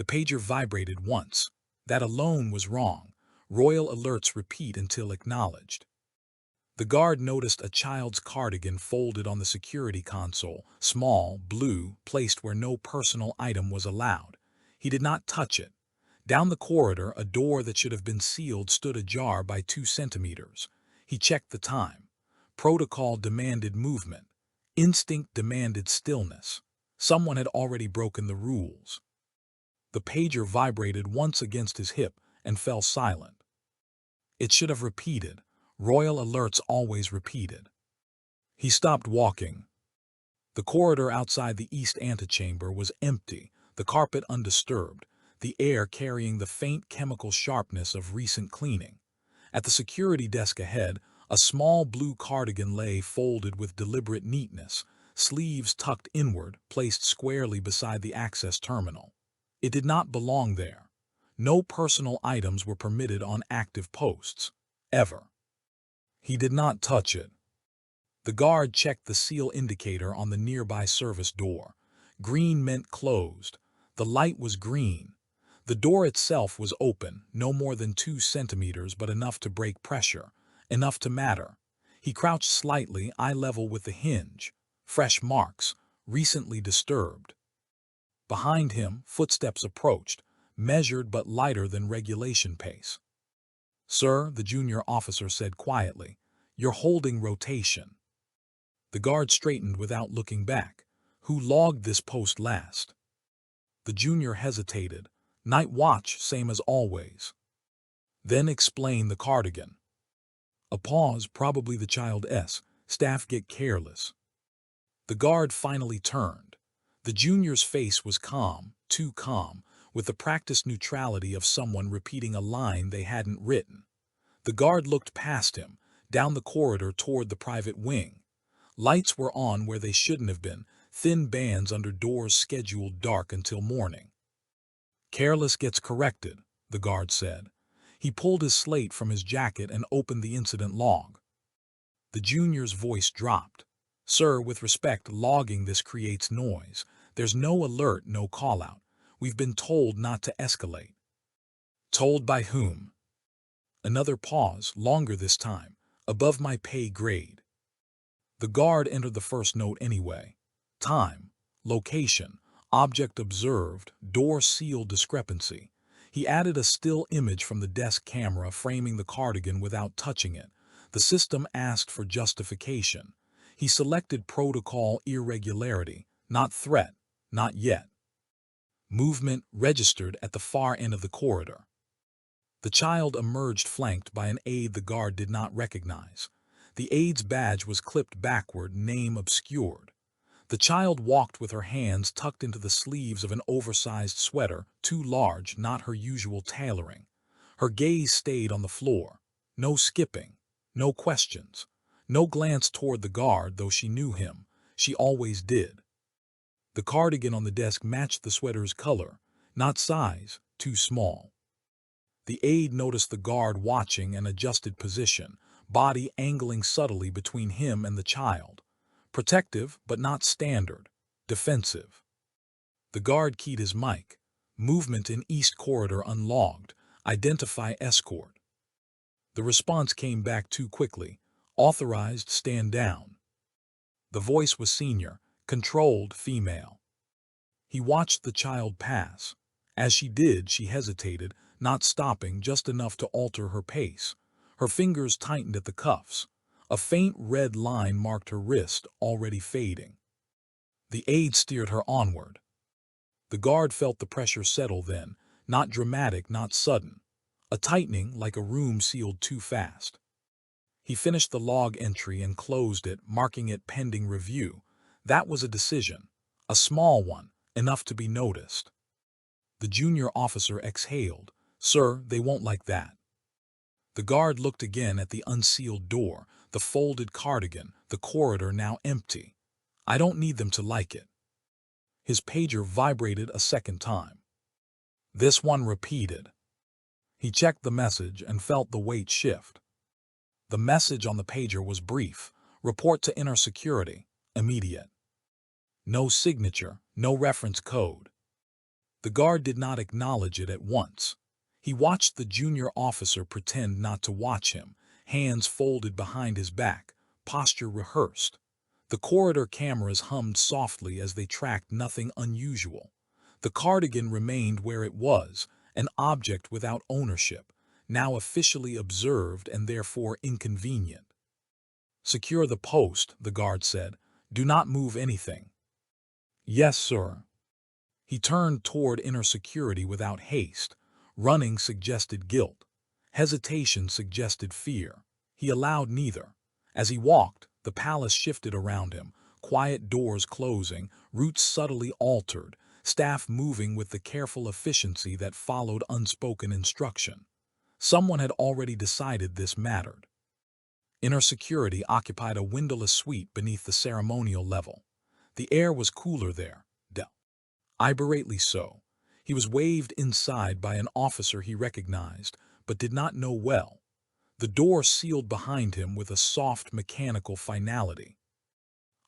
The pager vibrated once. That alone was wrong. Royal alerts repeat until acknowledged. The guard noticed a child's cardigan folded on the security console, small, blue, placed where no personal item was allowed. He did not touch it. Down the corridor, a door that should have been sealed stood ajar by 2 centimeters. He checked the time. Protocol demanded movement. Instinct demanded stillness. Someone had already broken the rules. The pager vibrated once against his hip and fell silent. It should have repeated. Royal alerts always repeated. He stopped walking. The corridor outside the east antechamber was empty, the carpet undisturbed, the air carrying the faint chemical sharpness of recent cleaning. At the security desk ahead, a small blue cardigan lay folded with deliberate neatness, sleeves tucked inward, placed squarely beside the access terminal. It did not belong there. No personal items were permitted on active posts. Ever. He did not touch it. The guard checked the seal indicator on the nearby service door. Green meant closed. The light was green. The door itself was open, no more than 2 centimeters, but enough to break pressure, enough to matter. He crouched slightly, eye level with the hinge. Fresh marks, recently disturbed. Behind him, footsteps approached, measured but lighter than regulation pace. "Sir," the junior officer said quietly, "you're holding rotation." The guard straightened without looking back. "Who logged this post last?" The junior hesitated. "Night watch, same as always." "Then explain the cardigan." A pause, probably the child S. Staff get careless. The guard finally turned. The junior's face was calm, too calm, with the practiced neutrality of someone repeating a line they hadn't written. The guard looked past him, down the corridor toward the private wing. Lights were on where they shouldn't have been, thin bands under doors scheduled dark until morning. "Careless gets corrected," the guard said. He pulled his slate from his jacket and opened the incident log. The junior's voice dropped. "Sir, with respect, logging this creates noise. There's no alert, no call-out. We've been told not to escalate." "Told by whom?" Another pause, longer this time. "Above my pay grade." The guard entered the first note anyway. Time, location, object observed, door seal discrepancy. He added a still image from the desk camera framing the cardigan without touching it. The system asked for justification. He selected protocol irregularity, not threat, not yet. Movement registered at the far end of the corridor. The child emerged flanked by an aide the guard did not recognize. The aide's badge was clipped backward, name obscured. The child walked with her hands tucked into the sleeves of an oversized sweater, too large, not her usual tailoring. Her gaze stayed on the floor. No skipping, no questions, no glance toward the guard, though she knew him. She always did. The cardigan on the desk matched the sweater's color, not size, too small. The aide noticed the guard watching and adjusted position, body angling subtly between him and the child. Protective, but not standard. Defensive. The guard keyed his mic. "Movement in East Corridor unlogged. Identify escort." The response came back too quickly. "Authorized, stand down." The voice was senior, controlled, female. He watched the child pass. As she did, she hesitated, not stopping, just enough to alter her pace. Her fingers tightened at the cuffs. A faint red line marked her wrist, already fading. The aide steered her onward. The guard felt the pressure settle then, not dramatic, not sudden. A tightening, like a room sealed too fast. He finished the log entry and closed it, marking it pending review. That was a decision. A small one, enough to be noticed. The junior officer exhaled. "Sir, they won't like that." The guard looked again at the unsealed door, the folded cardigan, the corridor now empty. "I don't need them to like it." His pager vibrated a second time. This one repeated. He checked the message and felt the weight shift. The message on the pager was brief. "Report to inner security. Immediate." No signature, no reference code. The guard did not acknowledge it at once. He watched the junior officer pretend not to watch him, hands folded behind his back, posture rehearsed. The corridor cameras hummed softly as they tracked nothing unusual. The cardigan remained where it was, an object without ownership, now officially observed and therefore inconvenient. "Secure the post," the guard said. "Do not move anything." "Yes, sir." He turned toward inner security without haste. Running suggested guilt. Hesitation suggested fear. He allowed neither. As he walked, the palace shifted around him, quiet doors closing, routes subtly altered, staff moving with the careful efficiency that followed unspoken instruction. Someone had already decided this mattered. Inner security occupied a windowless suite beneath the ceremonial level. The air was cooler there, deliberately so. He was waved inside by an officer he recognized, but did not know well. The door sealed behind him with a soft mechanical finality.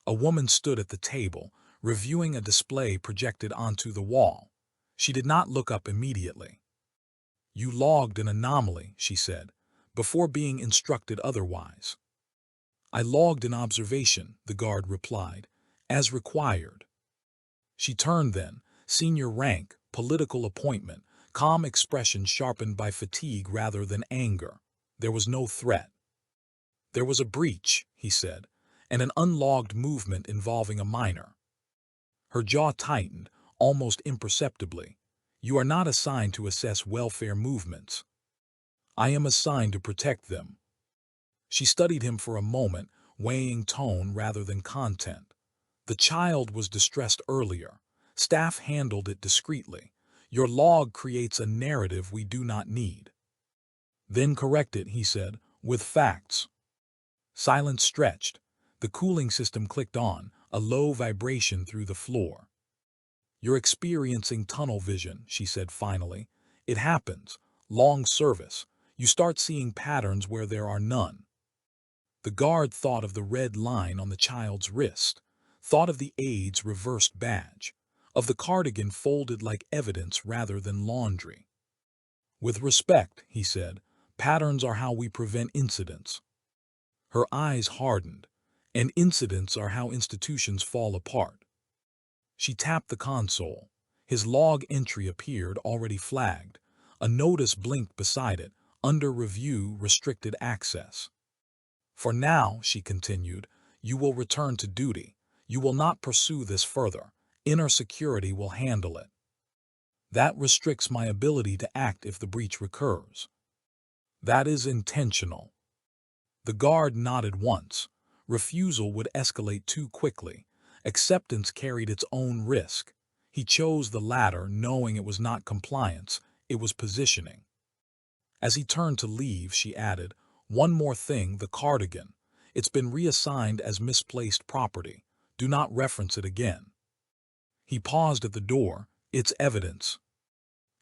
A woman stood at the table, reviewing a display projected onto the wall. She did not look up immediately. "You logged an anomaly," she said, before being instructed otherwise. "I logged an observation," the guard replied, "as required." She turned then, senior rank, political appointment, calm expression sharpened by fatigue rather than anger. There was no threat. "There was a breach," he said, "and an unlogged movement involving a minor." Her jaw tightened, almost imperceptibly. "You are not assigned to assess welfare movements. I am assigned to protect them." She studied him for a moment, weighing tone rather than content. The child was distressed earlier. Staff handled it discreetly. Your log creates a narrative we do not need. "Then correct it," he said, "with facts." Silence stretched. The cooling system clicked on, a low vibration through the floor. "You're experiencing tunnel vision," she said finally. "It happens. Long service. You start seeing patterns where there are none." The guard thought of the red line on the child's wrist, thought of the aide's reversed badge, of the cardigan folded like evidence rather than laundry. "With respect," he said, "patterns are how we prevent incidents." Her eyes hardened, and incidents are how institutions fall apart. She tapped the console. His log entry appeared, already flagged. A notice blinked beside it, under review, restricted access. "For now," she continued, "you will return to duty. You will not pursue this further. Inner security will handle it." "That restricts my ability to act if the breach recurs." "That is intentional." The guard nodded once. Refusal would escalate too quickly. Acceptance carried its own risk. He chose the latter, knowing it was not compliance, it was positioning. As he turned to leave, she added, "One more thing, the cardigan. It's been reassigned as misplaced property. Do not reference it again." He paused at the door. "It's evidence."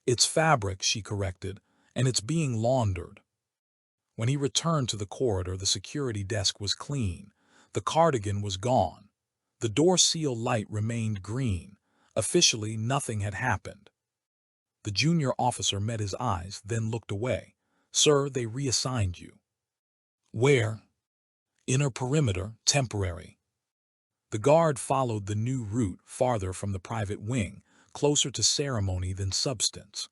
"It's fabric," she corrected, "and it's being laundered." When he returned to the corridor, the security desk was clean. The cardigan was gone. The door seal light remained green. Officially, nothing had happened. The junior officer met his eyes, then looked away. "Sir, they reassigned you." "Where?" "Inner perimeter, temporary." The guard followed the new route farther from the private wing, closer to ceremony than substance.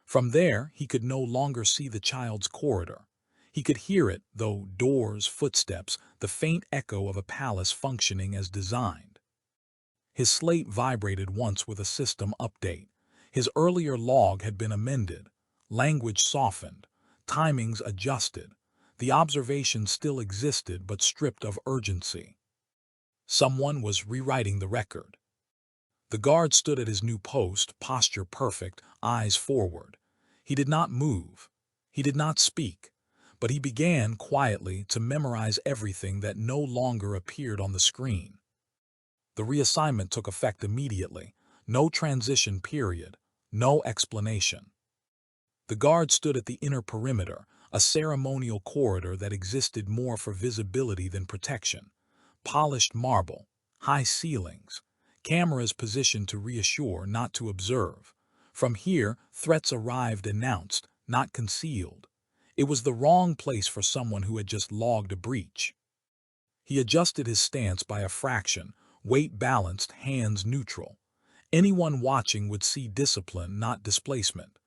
From there, he could no longer see the child's corridor. He could hear it, though, doors, footsteps, the faint echo of a palace functioning as designed. His slate vibrated once with a system update. His earlier log had been amended, language softened, timings adjusted. The observation still existed but stripped of urgency. Someone was rewriting the record. The guard stood at his new post, posture perfect, eyes forward. He did not move. He did not speak. But he began, quietly, to memorize everything that no longer appeared on the screen. The reassignment took effect immediately. No transition period. No explanation. The guard stood at the inner perimeter, a ceremonial corridor that existed more for visibility than protection. Polished marble, high ceilings, cameras positioned to reassure, not to observe. From here, threats arrived announced, not concealed. It was the wrong place for someone who had just logged a breach. He adjusted his stance by a fraction, weight balanced, hands neutral. Anyone watching would see discipline, not displacement.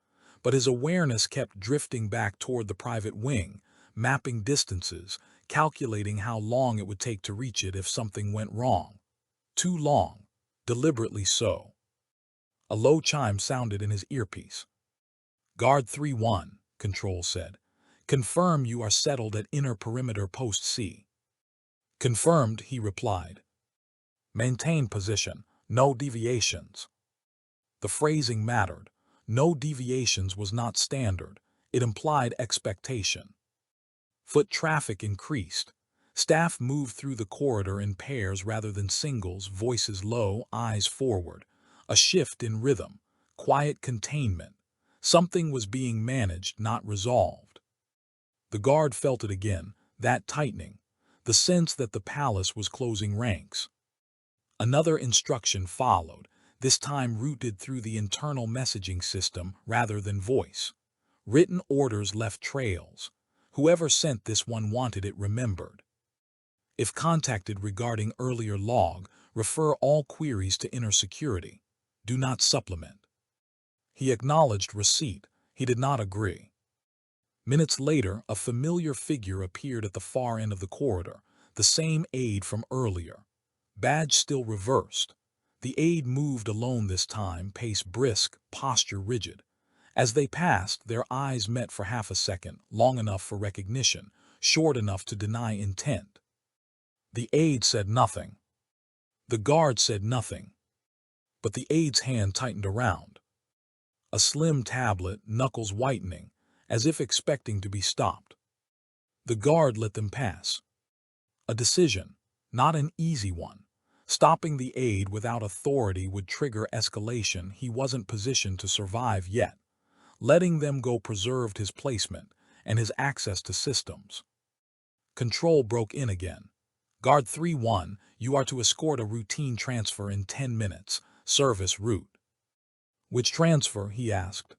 But his awareness kept drifting back toward the private wing, mapping distances, calculating how long it would take to reach it if something went wrong. Too long. Deliberately so. A low chime sounded in his earpiece. "Guard 3-1, Control said. "Confirm you are settled at inner perimeter post C." "Confirmed," he replied. "Maintain position. No deviations." The phrasing mattered. No deviations was not standard. It implied expectation. Foot traffic increased. Staff moved through the corridor in pairs rather than singles, voices low, eyes forward. A shift in rhythm. Quiet containment. Something was being managed, not resolved. The guard felt it again, that tightening. The sense that the palace was closing ranks. Another instruction followed, this time routed through the internal messaging system rather than voice. Written orders left trails. Whoever sent this one wanted it remembered. If contacted regarding earlier log, refer all queries to inner security. Do not supplement. He acknowledged receipt. He did not agree. Minutes later, a familiar figure appeared at the far end of the corridor, the same aide from earlier. Badge still reversed. The aide moved alone this time, pace brisk, posture rigid. As they passed, their eyes met for half a second, long enough for recognition, short enough to deny intent. The aide said nothing. The guard said nothing. But the aide's hand tightened around. A slim tablet, knuckles whitening, as if expecting to be stopped. The guard let them pass. A decision, not an easy one. Stopping the aide without authority would trigger escalation. He wasn't positioned to survive yet. Letting them go preserved his placement and his access to systems. Control broke in again. "Guard 3-1, you are to escort a routine transfer in 10 minutes. Service route." "Which transfer?" he asked.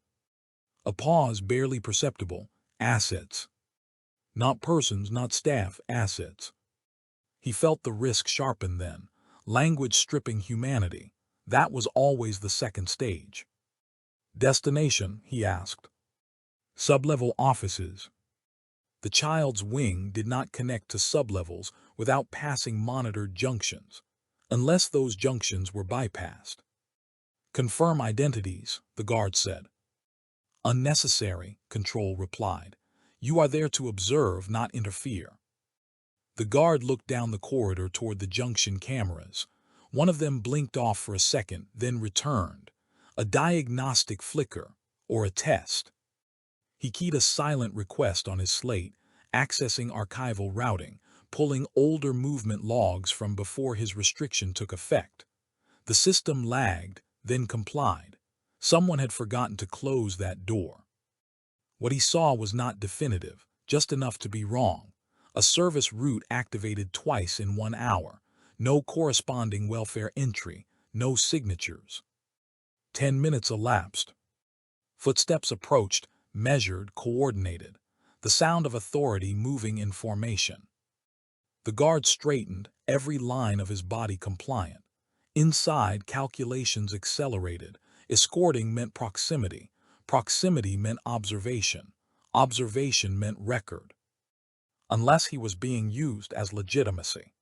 A pause barely perceptible. "Assets." "Not persons, not staff, assets." He felt the risk sharpen then. Language stripping humanity. That was always the second stage. "Destination?" he asked. "Sublevel offices." The child's wing did not connect to sublevels without passing monitored junctions, unless those junctions were bypassed. "Confirm identities," the guard said. "Unnecessary," Control replied. "You are there to observe, not interfere." The guard looked down the corridor toward the junction cameras. One of them blinked off for a second, then returned. A diagnostic flicker, or a test. He keyed a silent request on his slate, accessing archival routing, pulling older movement logs from before his restriction took effect. The system lagged, then complied. Someone had forgotten to close that door. What he saw was not definitive, just enough to be wrong. A service route activated twice in 1 hour. No corresponding welfare entry, no signatures. 10 minutes elapsed. Footsteps approached, measured, coordinated. The sound of authority moving in formation. The guard straightened, every line of his body compliant. Inside, calculations accelerated. Escorting meant proximity. Proximity meant observation. Observation meant record. Unless he was being used as legitimacy.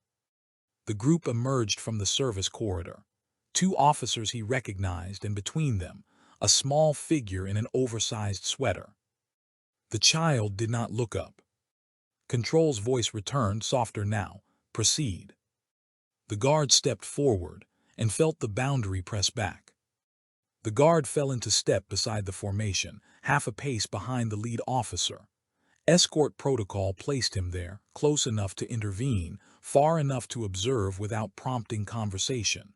The group emerged from the service corridor. 2 officers he recognized, and between them, a small figure in an oversized sweater. The child did not look up. Control's voice returned, softer now. "Proceed." The guard stepped forward and felt the boundary press back. The guard fell into step beside the formation, half a pace behind the lead officer. Escort protocol placed him there, close enough to intervene, far enough to observe without prompting conversation.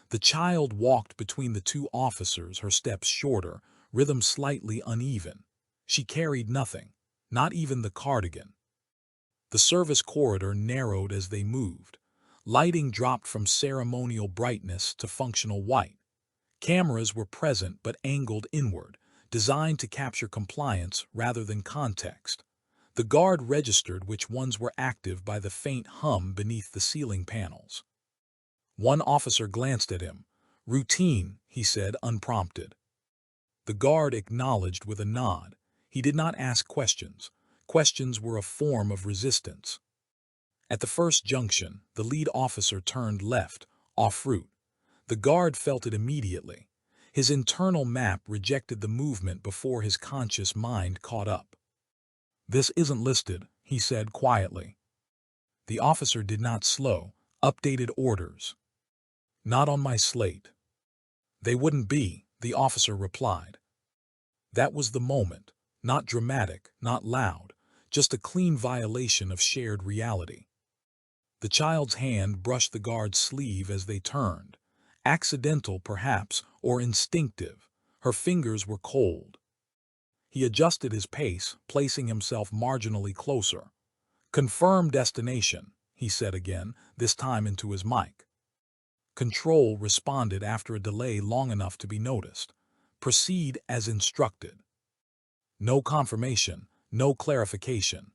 The child walked between the 2 officers, her steps shorter, rhythm slightly uneven. She carried nothing, not even the cardigan. The service corridor narrowed as they moved. Lighting dropped from ceremonial brightness to functional white. Cameras were present but angled inward, designed to capture compliance rather than context. The guard registered which ones were active by the faint hum beneath the ceiling panels. One officer glanced at him. "Routine," he said, unprompted. The guard acknowledged with a nod. He did not ask questions. Questions were a form of resistance. At the first junction, the lead officer turned left, off route. The guard felt it immediately. His internal map rejected the movement before his conscious mind caught up. "This isn't listed," he said quietly. The officer did not slow. "Updated orders." "Not on my slate." "They wouldn't be," the officer replied. That was the moment. Not dramatic, not loud, just a clean violation of shared reality. The child's hand brushed the guard's sleeve as they turned. Accidental, perhaps, or instinctive. Her fingers were cold. He adjusted his pace, placing himself marginally closer. "Confirm destination," he said again, this time into his mic. Control responded after a delay long enough to be noticed. "Proceed as instructed." No confirmation, no clarification.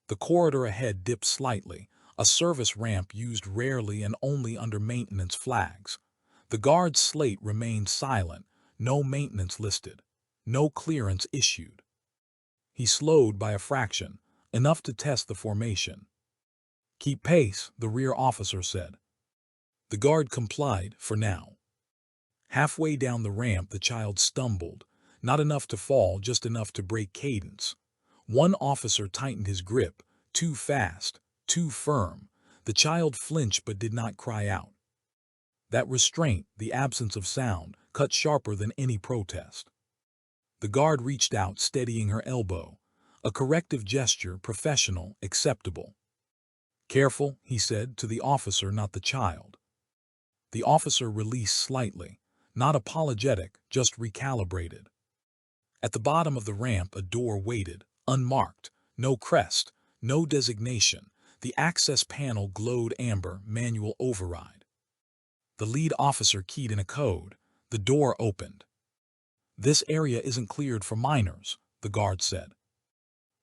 The corridor ahead dipped slightly, a service ramp used rarely and only under maintenance flags. The guard's slate remained silent, no maintenance listed, no clearance issued. He slowed by a fraction, enough to test the formation. "Keep pace," the rear officer said. The guard complied, for now. Halfway down the ramp the child stumbled, not enough to fall, just enough to break cadence. One officer tightened his grip, too fast, too firm. The child flinched but did not cry out. That restraint, the absence of sound, cut sharper than any protest. The guard reached out, steadying her elbow. A corrective gesture, professional, acceptable. "Careful," he said, to the officer, not the child. The officer released slightly, not apologetic, just recalibrated. At the bottom of the ramp a door waited, unmarked, no crest, no designation. The access panel glowed amber, manual override. The lead officer keyed in a code. The door opened. "This area isn't cleared for minors," the guard said.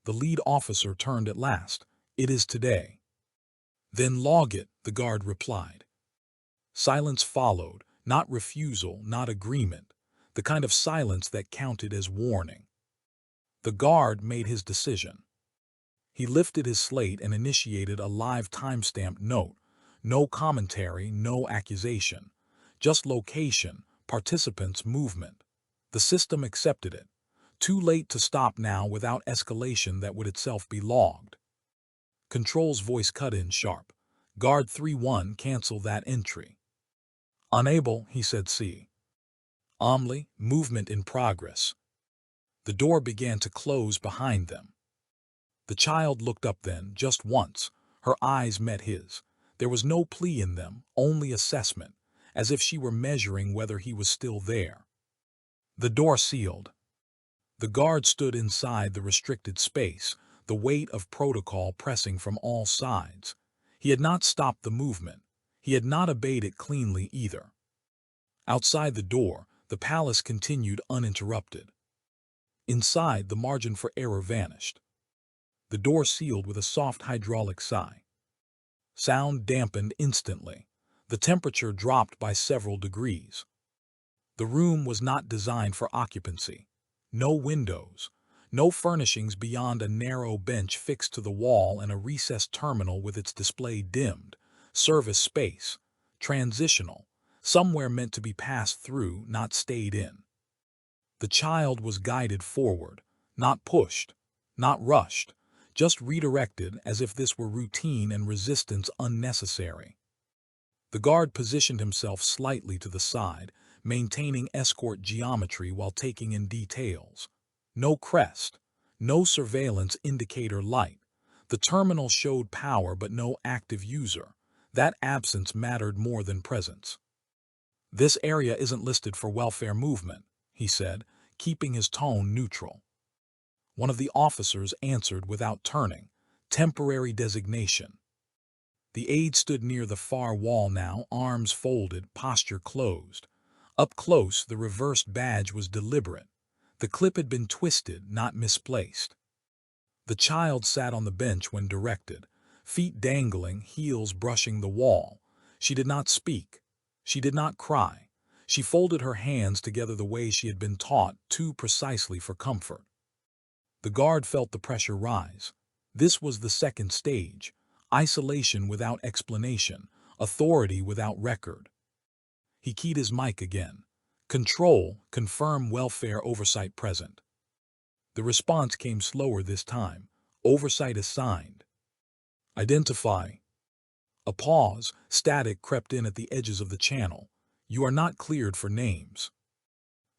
The lead officer turned at last. "It is today." "Then log it," the guard replied. Silence followed, not refusal, not agreement, the kind of silence that counted as warning. The guard made his decision. He lifted his slate and initiated a live timestamp note. No commentary, no accusation. Just location, participants, movement. The system accepted it. Too late to stop now without escalation that would itself be logged. Control's voice cut in sharp. "Guard 3-1, cancel that entry." "Unable," he said. "See." "Omli, movement in progress." The door began to close behind them. The child looked up then, just once. Her eyes met his. There was no plea in them, only assessment, as if she were measuring whether he was still there. The door sealed. The guard stood inside the restricted space, the weight of protocol pressing from all sides. He had not stopped the movement. He had not obeyed it cleanly either. Outside the door, the palace continued uninterrupted. Inside, the margin for error vanished. The door sealed with a soft hydraulic sigh. Sound dampened instantly. The temperature dropped by several degrees. The room was not designed for occupancy. No windows, no furnishings beyond a narrow bench fixed to the wall and a recessed terminal with its display dimmed. Service space, transitional, somewhere meant to be passed through, not stayed in. The child was guided forward, not pushed, not rushed, just redirected as if this were routine and resistance unnecessary. The guard positioned himself slightly to the side, maintaining escort geometry while taking in details. No crest, no surveillance indicator light. The terminal showed power but no active user. That absence mattered more than presence. "This area isn't listed for welfare movement," he said, keeping his tone neutral. One of the officers answered without turning. "Temporary designation." The aide stood near the far wall now, arms folded, posture closed. Up close, the reversed badge was deliberate. The clip had been twisted, not misplaced. The child sat on the bench when directed, feet dangling, heels brushing the wall. She did not speak. She did not cry. She folded her hands together the way she had been taught, too precisely for comfort. The guard felt the pressure rise. This was the second stage: isolation without explanation, authority without record. He keyed his mic again. Control, confirm welfare oversight present. The response came slower this time. Oversight assigned. Identify. A pause, static crept in at the edges of the channel. You are not cleared for names.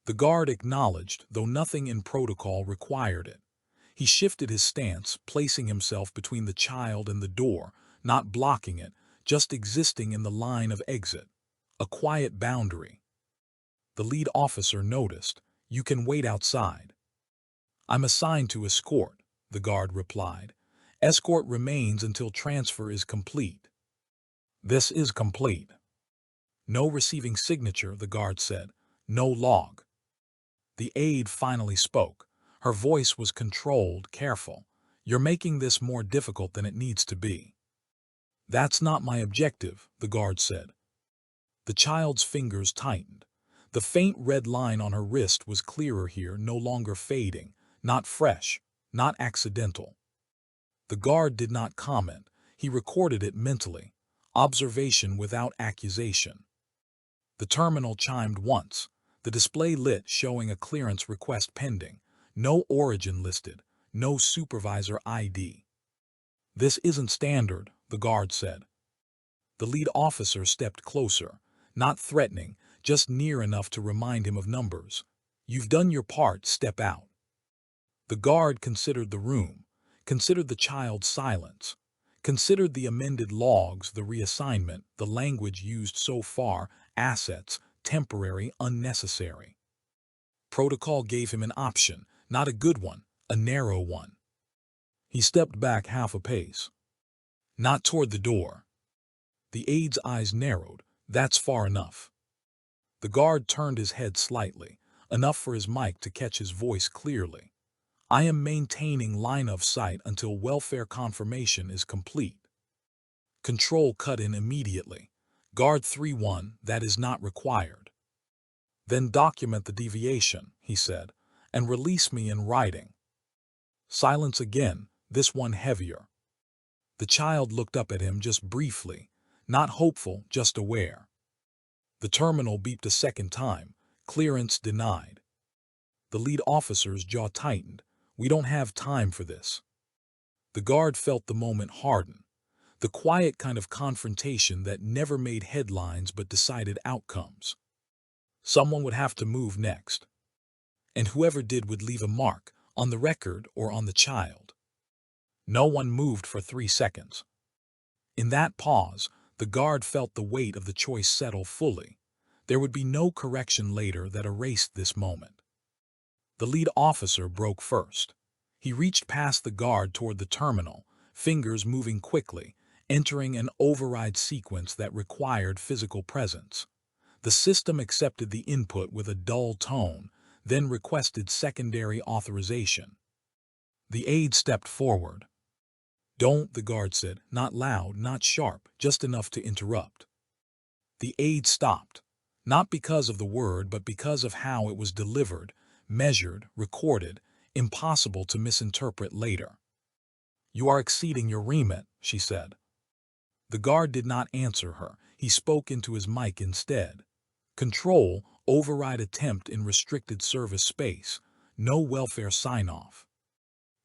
The guard acknowledged, though nothing in protocol required it. He shifted his stance, placing himself between the child and the door, not blocking it, just existing in the line of exit. A quiet boundary. The lead officer noticed. You can wait outside. I'm assigned to escort, the guard replied. Escort remains until transfer is complete. This is complete. No receiving signature, the guard said. No log. The aide finally spoke. Her voice was controlled, careful. You're making this more difficult than it needs to be. That's not my objective, the guard said. The child's fingers tightened. The faint red line on her wrist was clearer here, no longer fading, not fresh, not accidental. The guard did not comment. He recorded it mentally. Observation without accusation. The terminal chimed once. The display lit, showing a clearance request pending. No origin listed. No supervisor ID. This isn't standard, the guard said. The lead officer stepped closer. Not threatening, just near enough to remind him of numbers. You've done your part, step out. The guard considered the room, considered the child's silence, considered the amended logs, the reassignment, the language used so far, assets, temporary, unnecessary. Protocol gave him an option, not a good one, a narrow one. He stepped back half a pace. Not toward the door. The aide's eyes narrowed. That's far enough. The guard turned his head slightly, enough for his mic to catch his voice clearly. I am maintaining line of sight until welfare confirmation is complete. Control cut in immediately. Guard 3-1, that is not required. Then document the deviation, he said, and release me in writing. Silence again, this one heavier. The child looked up at him just briefly, not hopeful, just aware. The terminal beeped a second time. Clearance denied. The lead officer's jaw tightened. We don't have time for this. The guard felt the moment harden. The quiet kind of confrontation that never made headlines but decided outcomes. Someone would have to move next. And whoever did would leave a mark, on the record or on the child. No one moved for 3 seconds. In that pause, the guard felt the weight of the choice settle fully. There would be no correction later that erased this moment. The lead officer broke first. He reached past the guard toward the terminal, fingers moving quickly, entering an override sequence that required physical presence. The system accepted the input with a dull tone, then requested secondary authorization. The aide stepped forward. Don't, the guard said, not loud, not sharp, just enough to interrupt. The aide stopped, not because of the word, but because of how it was delivered, measured, recorded, impossible to misinterpret later. You are exceeding your remit, she said. The guard did not answer her. He spoke into his mic instead. Control, override attempt in restricted service space. No welfare sign-off.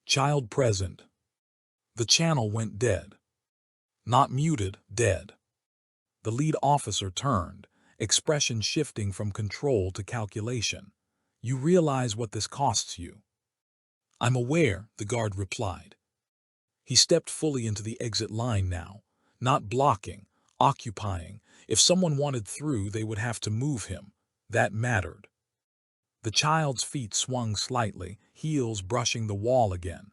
Child present. The channel went dead. Not muted, dead. The lead officer turned, expression shifting from control to calculation. You realize what this costs you. I'm aware, the guard replied. He stepped fully into the exit line now, not blocking, occupying. If someone wanted through, they would have to move him. That mattered. The child's feet swung slightly, heels brushing the wall again.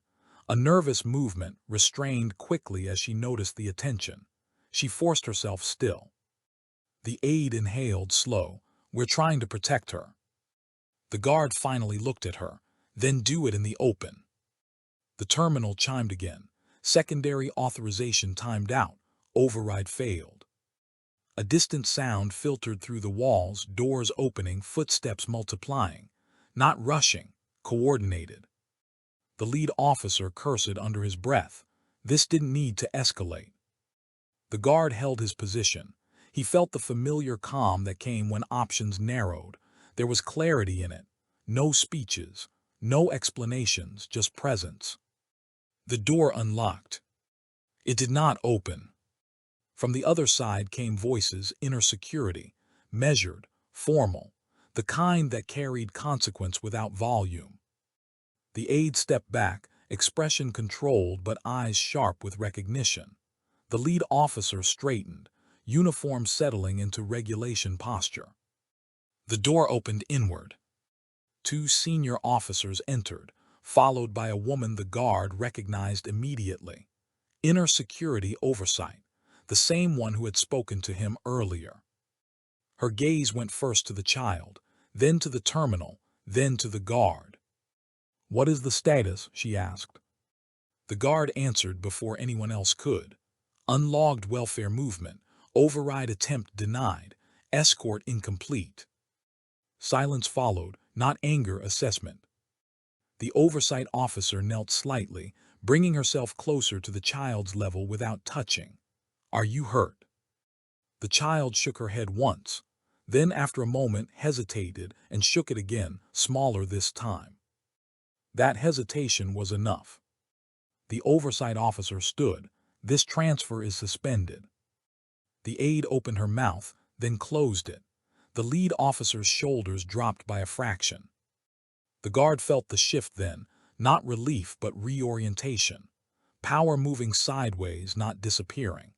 A nervous movement, restrained quickly as she noticed the attention. She forced herself still. The aide inhaled slow. We're trying to protect her. The guard finally looked at her. Then do it in the open. The terminal chimed again. Secondary authorization timed out. Override failed. A distant sound filtered through the walls, doors opening, footsteps multiplying. Not rushing, coordinated. The lead officer cursed under his breath. This didn't need to escalate. The guard held his position. He felt the familiar calm that came when options narrowed. There was clarity in it. No speeches, no explanations, just presence. The door unlocked. It did not open. From the other side came voices, inner security, measured, formal, the kind that carried consequence without volume. The aide stepped back, expression controlled but eyes sharp with recognition. The lead officer straightened, uniform settling into regulation posture. The door opened inward. 2 senior officers entered, followed by a woman the guard recognized immediately. Inner security oversight, the same one who had spoken to him earlier. Her gaze went first to the child, then to the terminal, then to the guard. "What is the status?" she asked. The guard answered before anyone else could. Unlogged welfare movement, override attempt denied, escort incomplete. Silence followed, not anger, assessment. The oversight officer knelt slightly, bringing herself closer to the child's level without touching. "Are you hurt?" The child shook her head once, then after a moment hesitated and shook it again, smaller this time. That hesitation was enough. The oversight officer stood. "This transfer is suspended." The aide opened her mouth, then closed it. The lead officer's shoulders dropped by a fraction. The guard felt the shift then, not relief but reorientation. Power moving sideways, not disappearing.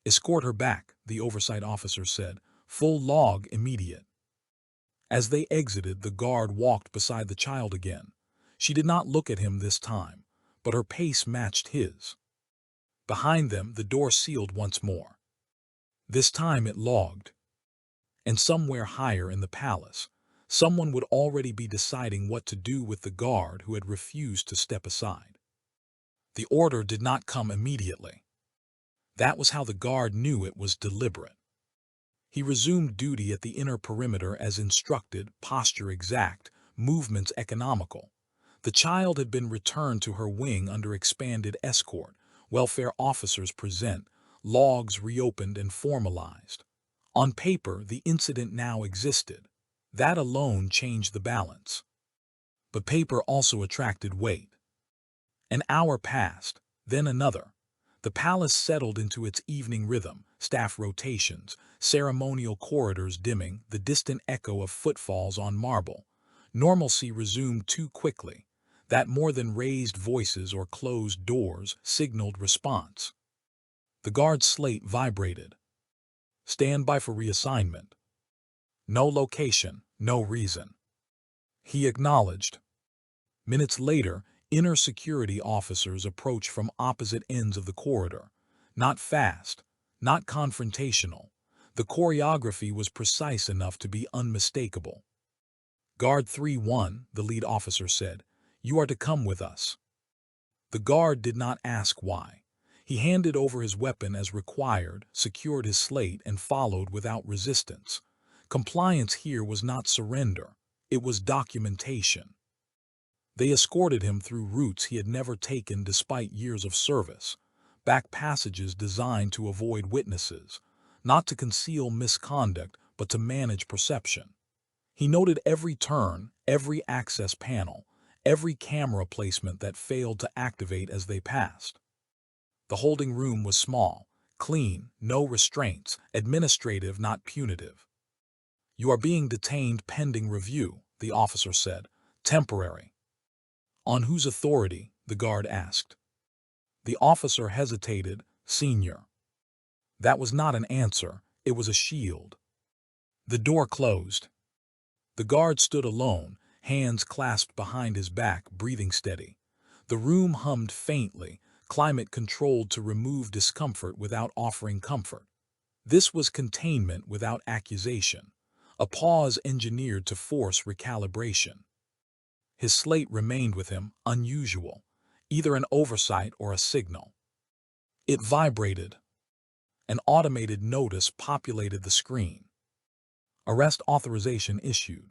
"Escort her back," the oversight officer said. "Full log, immediate." As they exited, the guard walked beside the child again. She did not look at him this time, but her pace matched his. Behind them, the door sealed once more. This time it logged. And somewhere higher in the palace, someone would already be deciding what to do with the guard who had refused to step aside. The order did not come immediately. That was how the guard knew it was deliberate. He resumed duty at the inner perimeter as instructed, posture exact, movements economical. The child had been returned to her wing under expanded escort, welfare officers present, logs reopened and formalized. On paper, the incident now existed. That alone changed the balance. But paper also attracted weight. An hour passed, then another. The palace settled into its evening rhythm, staff rotations, ceremonial corridors dimming, the distant echo of footfalls on marble. Normalcy resumed too quickly. That more than raised voices or closed doors signaled response. The guard's slate vibrated. "Stand by for reassignment." No location, no reason. He acknowledged. Minutes later, inner security officers approached from opposite ends of the corridor. Not fast, not confrontational. The choreography was precise enough to be unmistakable. "Guard 3-1, the lead officer said. "You are to come with us." The guard did not ask why. He handed over his weapon as required, secured his slate, and followed without resistance. Compliance here was not surrender. It was documentation. They escorted him through routes he had never taken despite years of service. Back passages designed to avoid witnesses, not to conceal misconduct, but to manage perception. He noted every turn, every access panel, every camera placement that failed to activate as they passed. The holding room was small, clean, no restraints, administrative, not punitive. "You are being detained pending review," the officer said. "Temporary." "On whose authority?" the guard asked. The officer hesitated. "Senior." That was not an answer, it was a shield. The door closed. The guard stood alone, hands clasped behind his back, breathing steady. The room hummed faintly, climate controlled to remove discomfort without offering comfort. This was containment without accusation. a pause engineered to force recalibration. His slate remained with him, unusual, either an oversight or a signal. It vibrated. An automated notice populated the screen. Arrest authorization issued.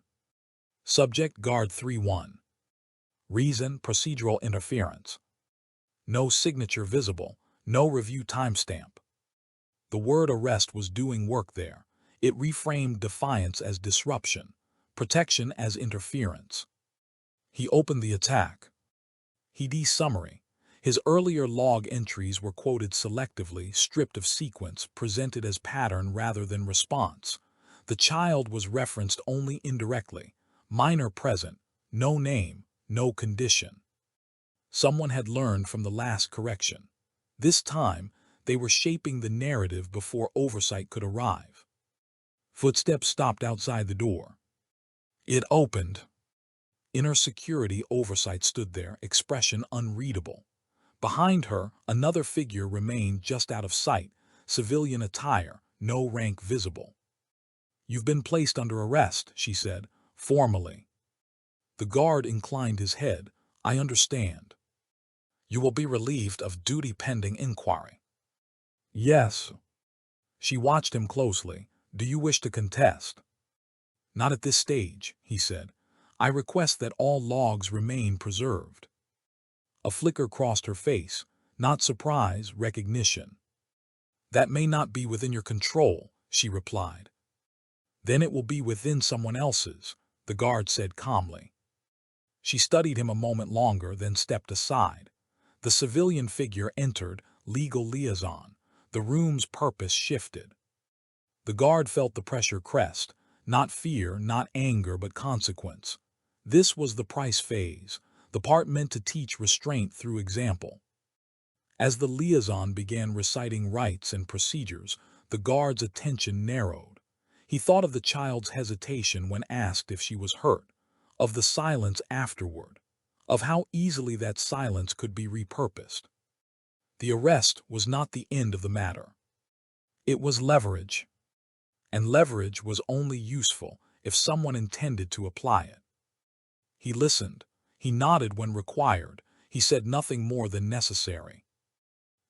Subject Guard 3-1. Reason procedural interference. No signature visible, no review timestamp. The word arrest was doing work there. It reframed defiance as disruption, protection as interference. He opened the attack. Summary. His earlier log entries were quoted selectively, stripped of sequence, presented as pattern rather than response. The child was referenced only indirectly. Minor present, no name, no condition. Someone had learned from the last correction. This time, they were shaping the narrative before oversight could arrive. Footsteps stopped outside the door. It opened. Inner security oversight stood there, expression unreadable. Behind her, another figure remained just out of sight, civilian attire, no rank visible. "You've been placed under arrest," she said, formally. The guard inclined his head. "I understand." "You will be relieved of duty pending inquiry." "Yes." She watched him closely. "Do you wish to contest?" "Not at this stage," he said. "I request that all logs remain preserved." A flicker crossed her face, not surprise, recognition. "That may not be within your control," she replied. "Then it will be within someone else's," the guard said calmly. She studied him a moment longer, then stepped aside. The civilian figure entered, legal liaison. The room's purpose shifted. The guard felt the pressure crest, not fear, not anger, but consequence. This was the price phase, the part meant to teach restraint through example. As the liaison began reciting rights and procedures, the guard's attention narrowed. He thought of the child's hesitation when asked if she was hurt, of the silence afterward, of how easily that silence could be repurposed. The arrest was not the end of the matter. It was leverage. And leverage was only useful if someone intended to apply it. He listened. He nodded when required. He said nothing more than necessary.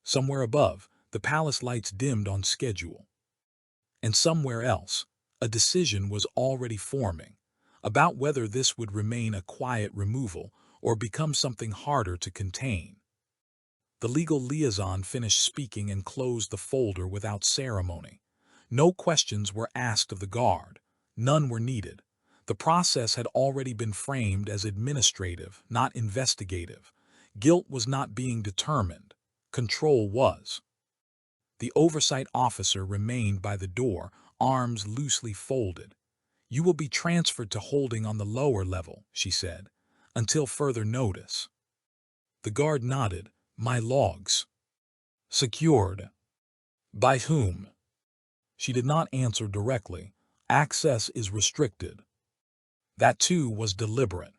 Somewhere above, the palace lights dimmed on schedule. And somewhere else, a decision was already forming about whether this would remain a quiet removal or become something harder to contain. The legal liaison finished speaking and closed the folder without ceremony. No questions were asked of the guard. None were needed. The process had already been framed as administrative, not investigative. Guilt was not being determined. Control was. The oversight officer remained by the door, arms loosely folded. "You will be transferred to holding on the lower level," she said, "until further notice." The guard nodded. "My logs." "Secured." "By whom?" She did not answer directly. "Access is restricted." That too was deliberate.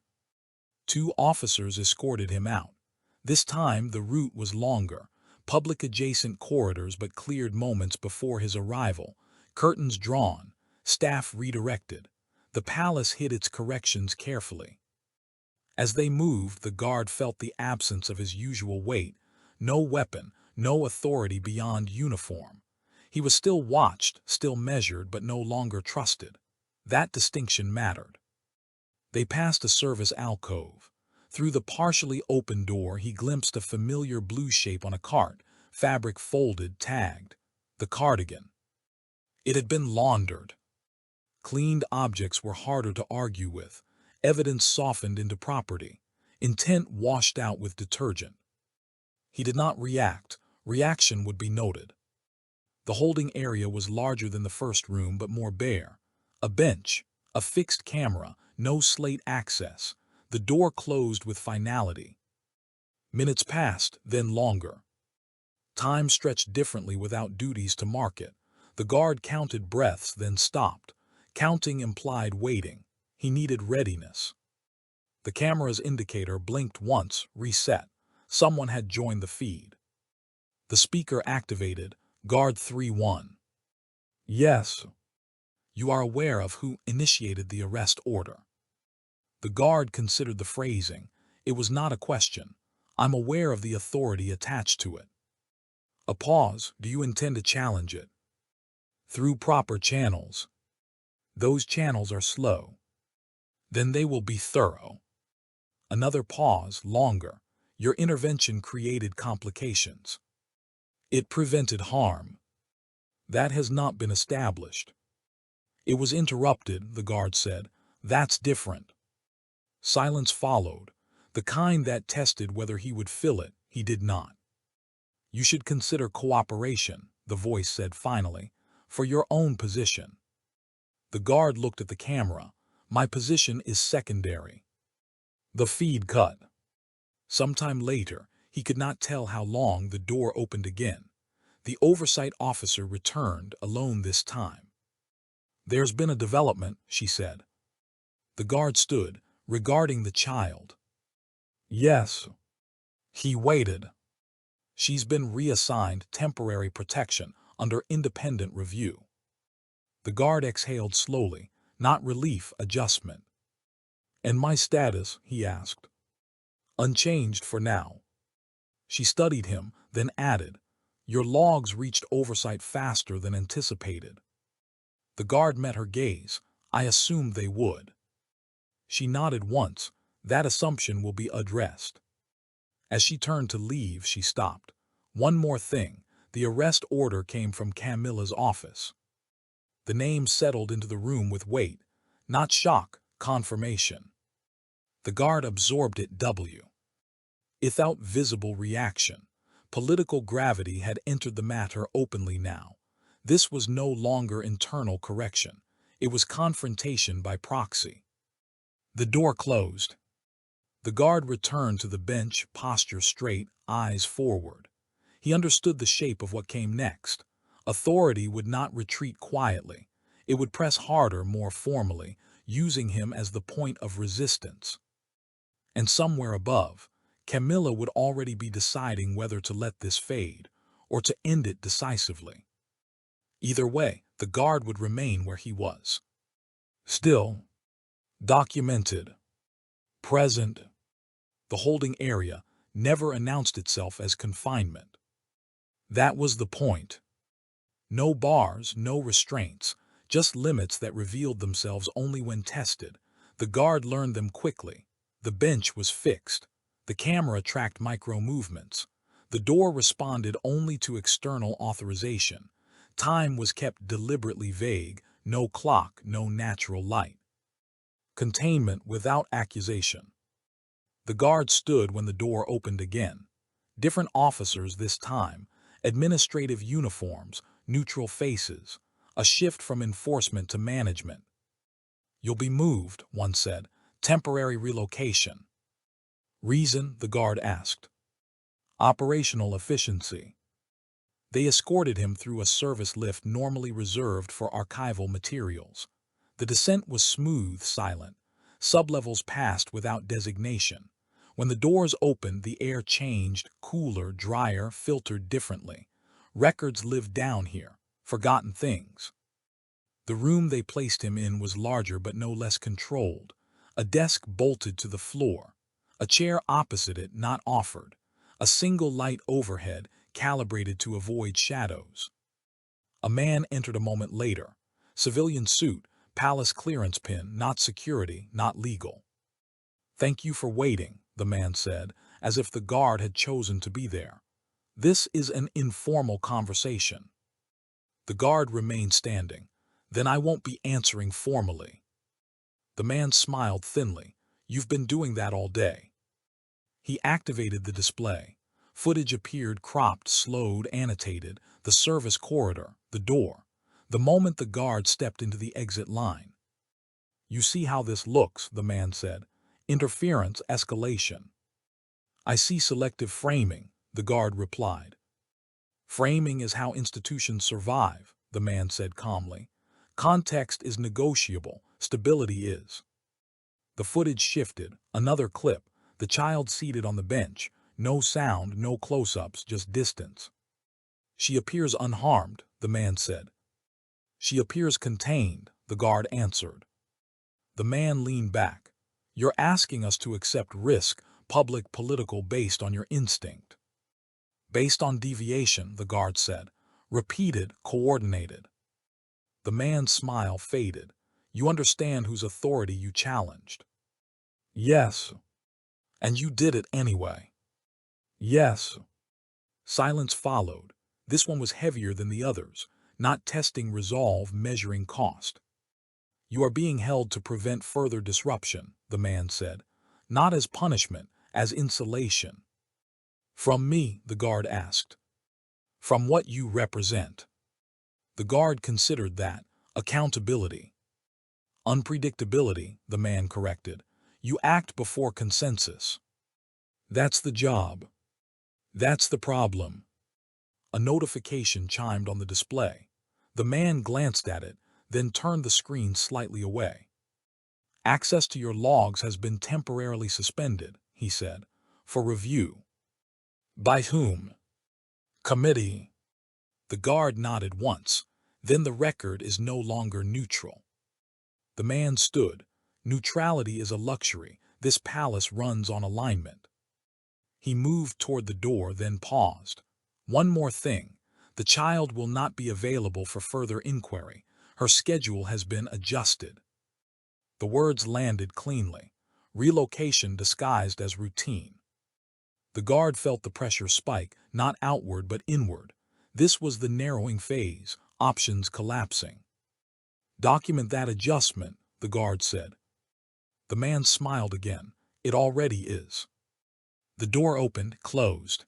2 officers escorted him out. This time the route was longer, public adjacent corridors but cleared moments before his arrival, curtains drawn, staff redirected. The palace hid its corrections carefully. As they moved, the guard felt the absence of his usual weight, no weapon, no authority beyond uniform. He was still watched, still measured, but no longer trusted. That distinction mattered. They passed a service alcove. Through the partially open door, he glimpsed a familiar blue shape on a cart, fabric folded, tagged. The cardigan. It had been laundered. Cleaned objects were harder to argue with. Evidence softened into property. Intent washed out with detergent. He did not react. Reaction would be noted. The holding area was larger than the first room, but more bare. A bench, a fixed camera, no slate access. The door closed with finality. Minutes passed, then longer. Time stretched differently without duties to mark it. The guard counted breaths, then stopped. Counting implied waiting. He needed readiness. The camera's indicator blinked once, reset. Someone had joined the feed. The speaker activated. "Guard 3-1. "Yes." You are aware of who initiated the arrest order. The guard considered the phrasing. It was not a question. I'm aware of the authority attached to it. A pause. Do you intend to challenge it? Through proper channels. Those channels are slow. Then they will be thorough. Another pause, longer. Your intervention created complications. It prevented harm. That has not been established. It was interrupted, the guard said. That's different. Silence followed, the kind that tested whether he would fill it. He did not. You should consider cooperation, the voice said finally, for your own position. The guard looked at the camera. My position is secondary. The feed cut. Sometime later, he could not tell how long, the door opened again. The oversight officer returned, alone this time. There's been a development, she said. The guard stood, regarding the child. Yes. He waited. She's been reassigned temporary protection under independent review. The guard exhaled slowly, not relief, adjustment. And my status, he asked. Unchanged for now. She studied him, then added, your logs reached oversight faster than anticipated. The guard met her gaze. I assumed they would. She nodded once. That assumption will be addressed. As she turned to leave, she stopped. One more thing. The arrest order came from Camilla's office. The name settled into the room with weight. Not shock, confirmation. The guard absorbed it. Without visible reaction. Political gravity had entered the matter openly now. This was no longer internal correction. It was confrontation by proxy. The door closed. The guard returned to the bench, posture straight, eyes forward. He understood the shape of what came next. Authority would not retreat quietly. It would press harder, more formally, using him as the point of resistance. And somewhere above, Camilla would already be deciding whether to let this fade or to end it decisively. Either way, the guard would remain where he was. Still, documented, present. The holding area never announced itself as confinement. That was the point. No bars, no restraints, just limits that revealed themselves only when tested. The guard learned them quickly. The bench was fixed. The camera tracked micro-movements. The door responded only to external authorization. Time was kept deliberately vague, no clock, no natural light. Containment without accusation. The guard stood when the door opened again. Different officers this time, administrative uniforms, neutral faces, a shift from enforcement to management. You'll be moved, one said, temporary relocation. Reason, the guard asked. Operational efficiency. They escorted him through a service lift normally reserved for archival materials. The descent was smooth, silent. Sublevels passed without designation. When the doors opened, the air changed, cooler, drier, filtered differently. Records lived down here, forgotten things. The room they placed him in was larger but no less controlled. A desk bolted to the floor. A chair opposite it not offered. A single light overhead, calibrated to avoid shadows. A man entered a moment later. Civilian suit, palace clearance pin, not security, not legal. Thank you for waiting, the man said, as if the guard had chosen to be there. This is an informal conversation. The guard remained standing. Then I won't be answering formally. The man smiled thinly. You've been doing that all day. He activated the display. Footage appeared cropped, slowed, annotated, the service corridor, the door. The moment the guard stepped into the exit line. You see how this looks, the man said. Interference, escalation. I see selective framing, the guard replied. Framing is how institutions survive, the man said calmly. Context is negotiable, stability is. The footage shifted, another clip, the child seated on the bench, no sound, no close-ups, just distance. She appears unharmed, the man said. She appears contained, the guard answered. The man leaned back. You're asking us to accept risk, public political based on your instinct. Based on deviation, the guard said. Repeated, coordinated. The man's smile faded. You understand whose authority you challenged. Yes. And you did it anyway. Yes. Silence followed. This one was heavier than the others, not testing resolve, measuring cost. You are being held to prevent further disruption, the man said, not as punishment, as insulation. From me, the guard asked. From what you represent. The guard considered that. Accountability. Unpredictability, the man corrected. You act before consensus. That's the job. That's the problem. A notification chimed on the display. The man glanced at it, then turned the screen slightly away. Access to your logs has been temporarily suspended, he said, for review. By whom? Committee. The guard nodded once. Then the record is no longer neutral. The man stood. Neutrality is a luxury. This palace runs on alignment. He moved toward the door, then paused. One more thing. The child will not be available for further inquiry. Her schedule has been adjusted. The words landed cleanly. Relocation disguised as routine. The guard felt the pressure spike, not outward but inward. This was the narrowing phase, options collapsing. Document that adjustment, the guard said. The man smiled again. It already is. The door opened, closed.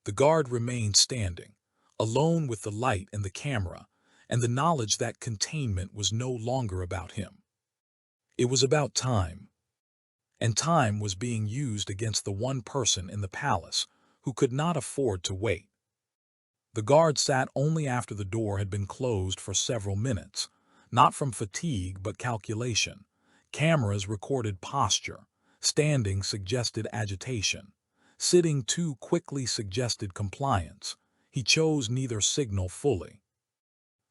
The guard remained standing, alone with the light and the camera, and the knowledge that containment was no longer about him. It was about time. And time was being used against the one person in the palace who could not afford to wait. The guard sat only after the door had been closed for several minutes, not from fatigue but calculation. Cameras recorded posture. Standing suggested agitation. Sitting too quickly suggested compliance. He chose neither signal fully.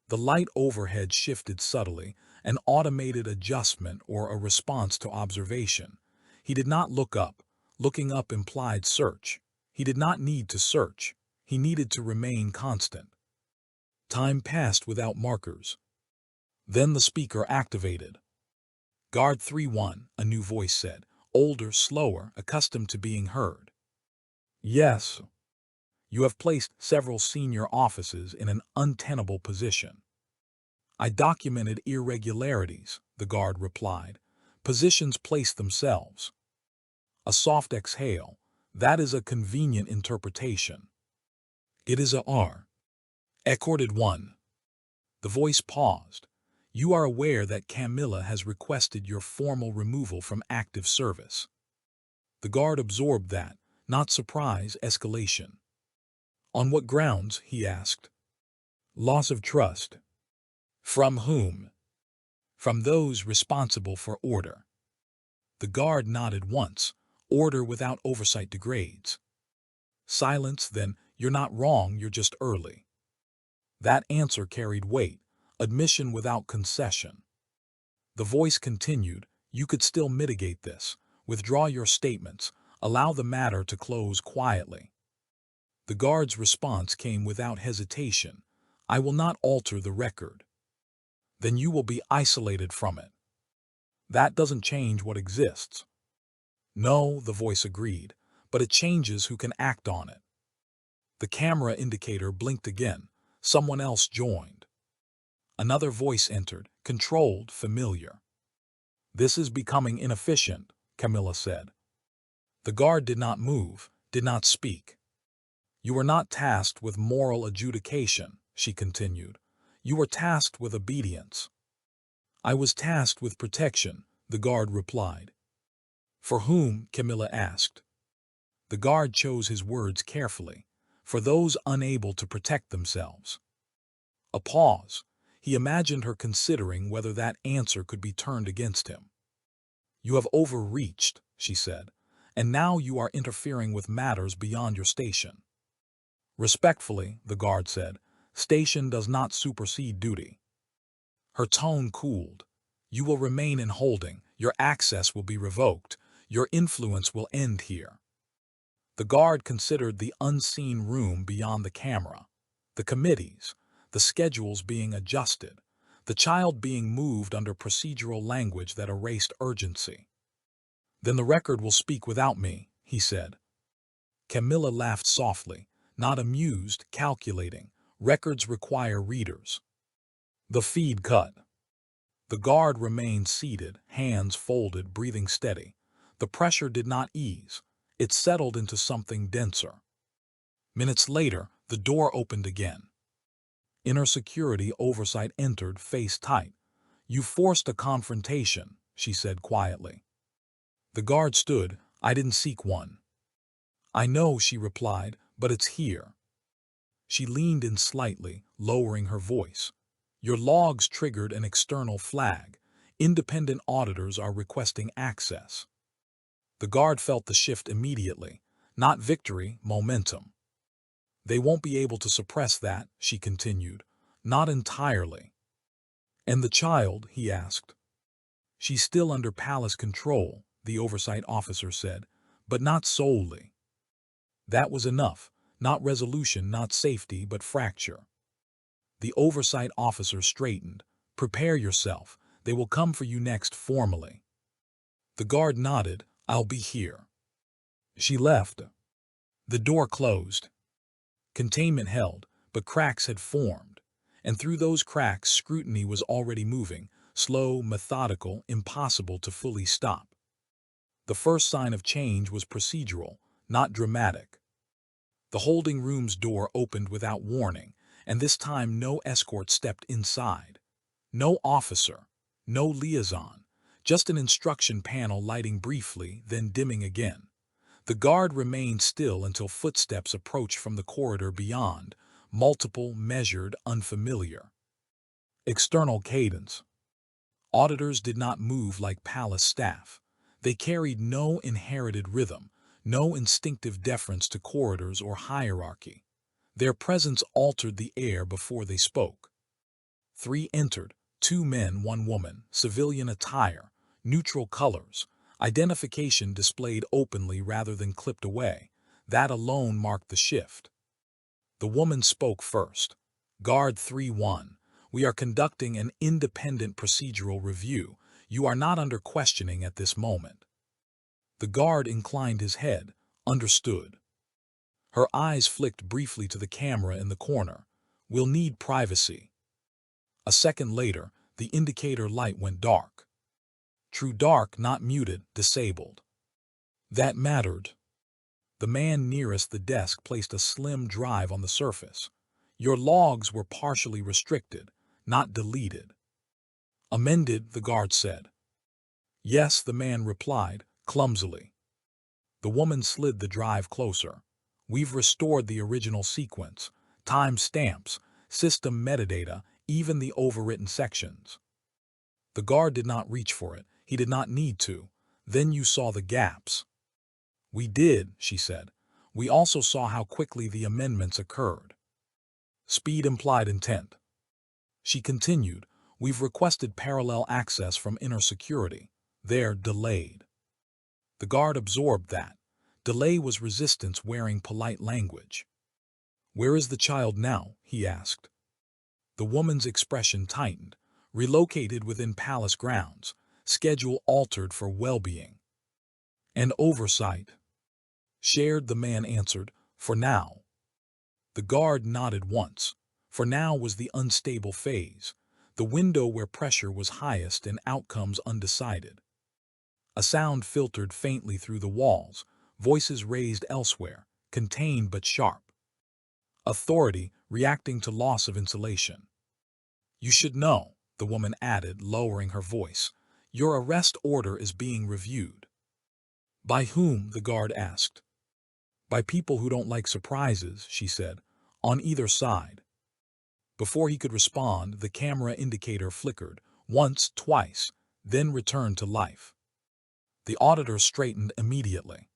The light overhead shifted subtly, an automated adjustment or a response to observation. He did not look up. Looking up implied search. He did not need to search. He needed to remain constant. Time passed without markers. Then the speaker activated. Guard 3-1, a new voice said, older, slower, accustomed to being heard. Yes. You have placed several senior offices in an untenable position. I documented irregularities, the guard replied. Positions place themselves. A soft exhale. That is a convenient interpretation. It is a R. Accorded 1. The voice paused. You are aware that Camilla has requested your formal removal from active service. The guard absorbed that, not surprise, escalation. On what grounds, he asked. Loss of trust. From whom? From those responsible for order. The guard nodded once. Order without oversight degrades. Silence, then, you're not wrong, you're just early. That answer carried weight. Admission without concession. The voice continued, you could still mitigate this. Withdraw your statements. Allow the matter to close quietly. The guard's response came without hesitation. I will not alter the record. Then you will be isolated from it. That doesn't change what exists. No, the voice agreed, but it changes who can act on it. The camera indicator blinked again. Someone else joined. Another voice entered, controlled, familiar. This is becoming inefficient, Camilla said. The guard did not move, did not speak. You were not tasked with moral adjudication, she continued. You were tasked with obedience. I was tasked with protection, the guard replied. For whom? Camilla asked. The guard chose his words carefully. For those unable to protect themselves. A pause. He imagined her considering whether that answer could be turned against him. You have overreached, she said, and now you are interfering with matters beyond your station. Respectfully, the guard said, station does not supersede duty. Her tone cooled. You will remain in holding. Your access will be revoked. Your influence will end here. The guard considered the unseen room beyond the camera, the committees, the schedules being adjusted, the child being moved under procedural language that erased urgency. Then the record will speak without me, he said. Camilla laughed softly, not amused, calculating. Records require readers. The feed cut. The guard remained seated, hands folded, breathing steady. The pressure did not ease. It settled into something denser. Minutes later, the door opened again. Inner security oversight entered, face tight. You forced a confrontation, she said quietly. The guard stood. I didn't seek one. I know, she replied, but it's here. She leaned in slightly, lowering her voice. Your logs triggered an external flag. Independent auditors are requesting access. The guard felt the shift immediately. Not victory, momentum. They won't be able to suppress that, she continued. Not entirely. And the child, he asked. She's still under palace control, the oversight officer said, but not solely. That was enough. Not resolution, not safety, but fracture. The oversight officer straightened. Prepare yourself. They will come for you next formally. The guard nodded. I'll be here. She left. The door closed. Containment held, but cracks had formed. And through those cracks, scrutiny was already moving, slow, methodical, impossible to fully stop. The first sign of change was procedural, not dramatic. The holding room's door opened without warning, and this time no escort stepped inside. No officer, no liaison, just an instruction panel lighting briefly, then dimming again. The guard remained still until footsteps approached from the corridor beyond, multiple, measured, unfamiliar. External cadence. Auditors did not move like palace staff. They carried no inherited rhythm, no instinctive deference to corridors or hierarchy. Their presence altered the air before they spoke. 3 entered, 2 men, 1 woman, civilian attire, neutral colors, identification displayed openly rather than clipped away. That alone marked the shift. The woman spoke first. Guard 3-1, we are conducting an independent procedural review. You are not under questioning at this moment. The guard inclined his head, understood. Her eyes flicked briefly to the camera in the corner. We'll need privacy. A second later, the indicator light went dark. True dark, not muted, disabled. That mattered. The man nearest the desk placed a slim drive on the surface. Your logs were partially restricted, not deleted. Amended, the guard said. Yes, the man replied, clumsily. The woman slid the drive closer. We've restored the original sequence, time stamps, system metadata, even the overwritten sections. The guard did not reach for it. He did not need to. Then you saw the gaps. We did, she said. We also saw how quickly the amendments occurred. Speed implied intent. She continued, we've requested parallel access from inner security. They're delayed. The guard absorbed that. Delay was resistance wearing polite language. Where is the child now? He asked. The woman's expression tightened. Relocated within palace grounds. Schedule altered for well-being. And oversight. Shared, the man answered, for now. The guard nodded once. For now was the unstable phase, the window where pressure was highest and outcomes undecided. A sound filtered faintly through the walls, voices raised elsewhere, contained but sharp. Authority reacting to loss of insulation. You should know, the woman added, lowering her voice. Your arrest order is being reviewed. By whom? The guard asked. By people who don't like surprises, she said, on either side. Before he could respond, the camera indicator flickered, once, twice, then returned to life. The auditor straightened immediately.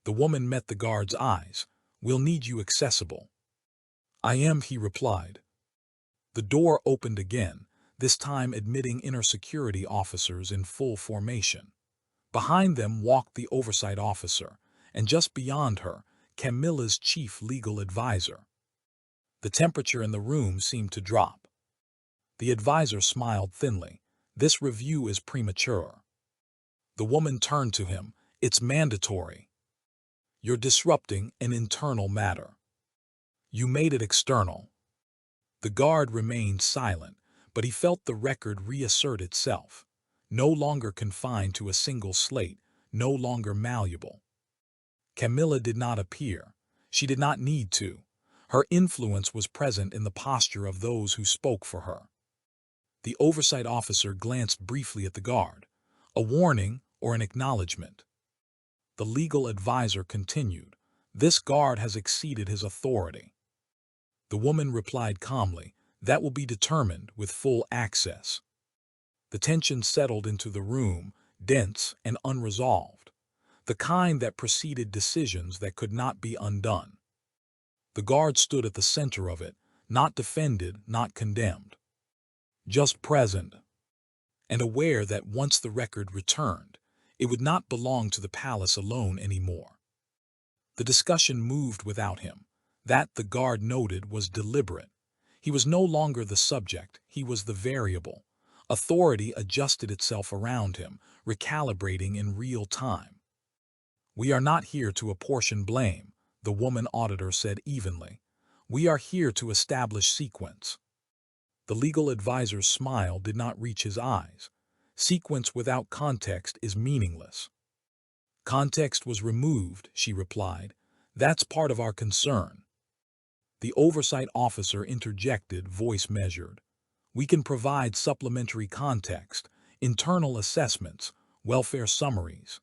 The woman met the guard's eyes. We'll need you accessible. I am, he replied. The door opened again, this time admitting inner security officers in full formation. Behind them walked the oversight officer, and just beyond her, Camilla's chief legal advisor. The temperature in the room seemed to drop. The advisor smiled thinly. This review is premature. The woman turned to him. It's mandatory. You're disrupting an internal matter. You made it external. The guard remained silent, but he felt the record reassert itself. No longer confined to a single slate, no longer malleable. Camilla did not appear. She did not need to. Her influence was present in the posture of those who spoke for her. The oversight officer glanced briefly at the guard. A warning or an acknowledgement. The legal advisor continued. This guard has exceeded his authority. The woman replied calmly, that will be determined with full access. The tension settled into the room, dense and unresolved, the kind that preceded decisions that could not be undone. The guard stood at the center of it, not defended, not condemned, just present, and aware that once the record returned, it would not belong to the palace alone anymore. The discussion moved without him. That, the guard noted, was deliberate. He was no longer the subject, he was the variable. Authority adjusted itself around him, recalibrating in real time. We are not here to apportion blame, the woman auditor said evenly. We are here to establish sequence. The legal advisor's smile did not reach his eyes. Sequence without context is meaningless. Context was removed, she replied. That's part of our concern. The oversight officer interjected, voice measured. We can provide supplementary context, internal assessments, welfare summaries.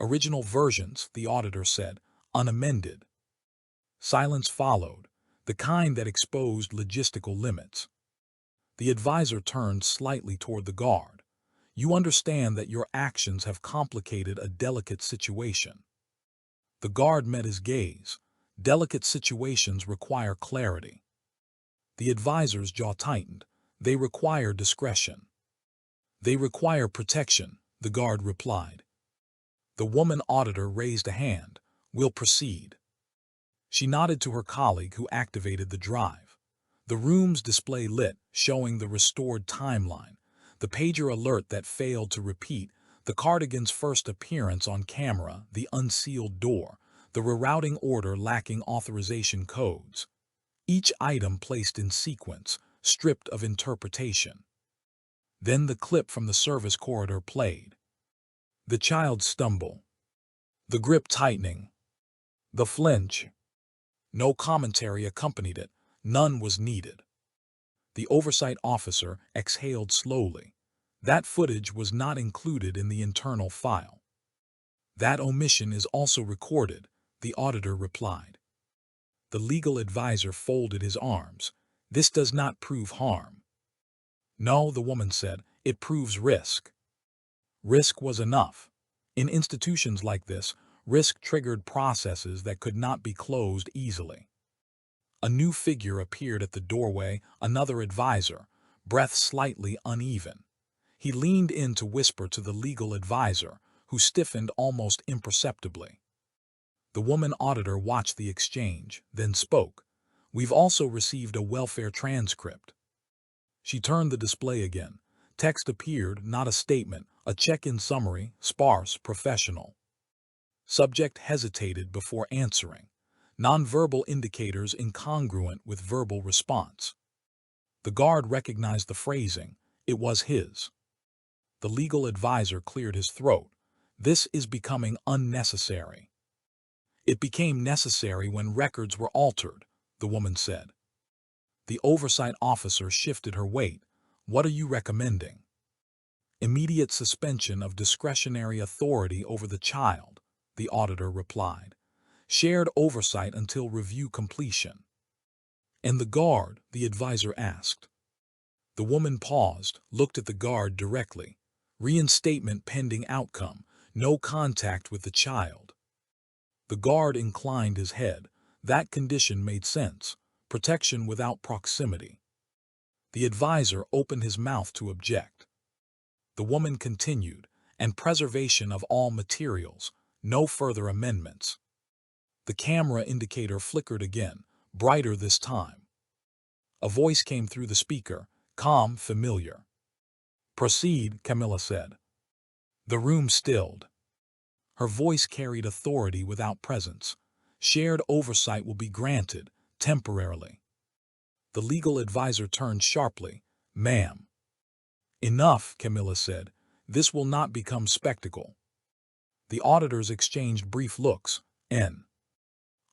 Original versions, the auditor said, unamended. Silence followed, the kind that exposed logistical limits. The advisor turned slightly toward the guard. You understand that your actions have complicated a delicate situation. The guard met his gaze. Delicate situations require clarity. The advisor's jaw tightened. They require discretion. They require protection, the guard replied. The woman auditor raised a hand. We'll proceed. She nodded to her colleague who activated the drive. The room's display lit, showing the restored timeline, the pager alert that failed to repeat, the cardigan's first appearance on camera, the unsealed door, the rerouting order lacking authorization codes. Each item placed in sequence, stripped of interpretation. Then the clip from the service corridor played. The child's stumble. The grip tightening. The flinch. No commentary accompanied it. None was needed. The oversight officer exhaled slowly. That footage was not included in the internal file. That omission is also recorded, the auditor replied. The legal advisor folded his arms. This does not prove harm. No, the woman said, it proves risk. Risk was enough. In institutions like this, risk triggered processes that could not be closed easily. A new figure appeared at the doorway, another advisor, breath slightly uneven. He leaned in to whisper to the legal advisor, who stiffened almost imperceptibly. The woman auditor watched the exchange, then spoke. We've also received a welfare transcript. She turned the display again. Text appeared, not a statement, a check-in summary, sparse, professional. Subject hesitated before answering. Nonverbal indicators incongruent with verbal response. The guard recognized the phrasing. It was his. The legal advisor cleared his throat. This is becoming unnecessary. It became necessary when records were altered, the woman said. The oversight officer shifted her weight. What are you recommending? Immediate suspension of discretionary authority over the child, the auditor replied. Shared oversight until review completion. And the guard, the advisor asked. The woman paused, looked at the guard directly. Reinstatement pending outcome, no contact with the child. The guard inclined his head. That condition made sense. Protection without proximity. The advisor opened his mouth to object. The woman continued, and preservation of all materials, no further amendments. The camera indicator flickered again, brighter this time. A voice came through the speaker, calm, familiar. "Proceed," Camilla said. The room stilled. Her voice carried authority without presence. Shared oversight will be granted, temporarily. The legal advisor turned sharply. "Ma'am." "Enough," Camilla said. "This will not become spectacle." The auditors exchanged brief looks.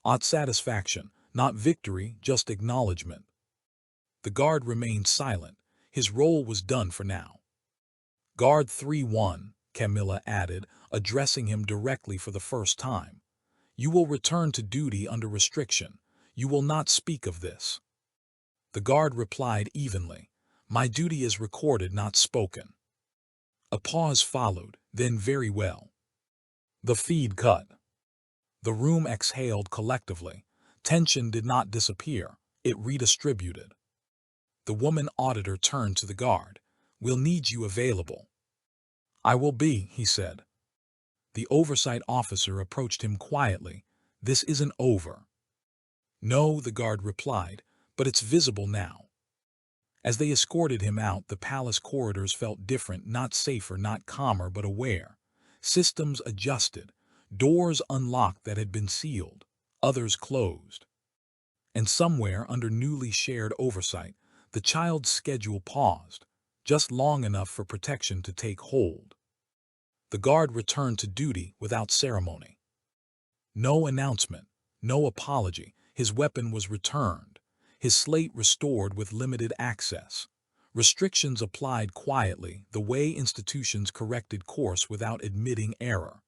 Odd satisfaction, not victory, just acknowledgement. The guard remained silent. His role was done for now. "Guard 3-1, Camilla added, addressing him directly for the first time. "You will return to duty under restriction. You will not speak of this." The guard replied evenly. "My duty is recorded, not spoken." A pause followed, then "Very well." The feed cut. The room exhaled collectively. Tension did not disappear. It redistributed. The woman auditor turned to the guard. "We'll need you available." "I will be," he said. The oversight officer approached him quietly. "This isn't over." "No," the guard replied, "but it's visible now." As they escorted him out, the palace corridors felt different, not safer, not calmer, but aware. Systems adjusted. Doors unlocked that had been sealed. Others closed. And somewhere, under newly shared oversight, the child's schedule paused, just long enough for protection to take hold. The guard returned to duty without ceremony. No announcement, no apology. His weapon was returned. His slate restored with limited access. Restrictions applied quietly, the way institutions corrected course without admitting error.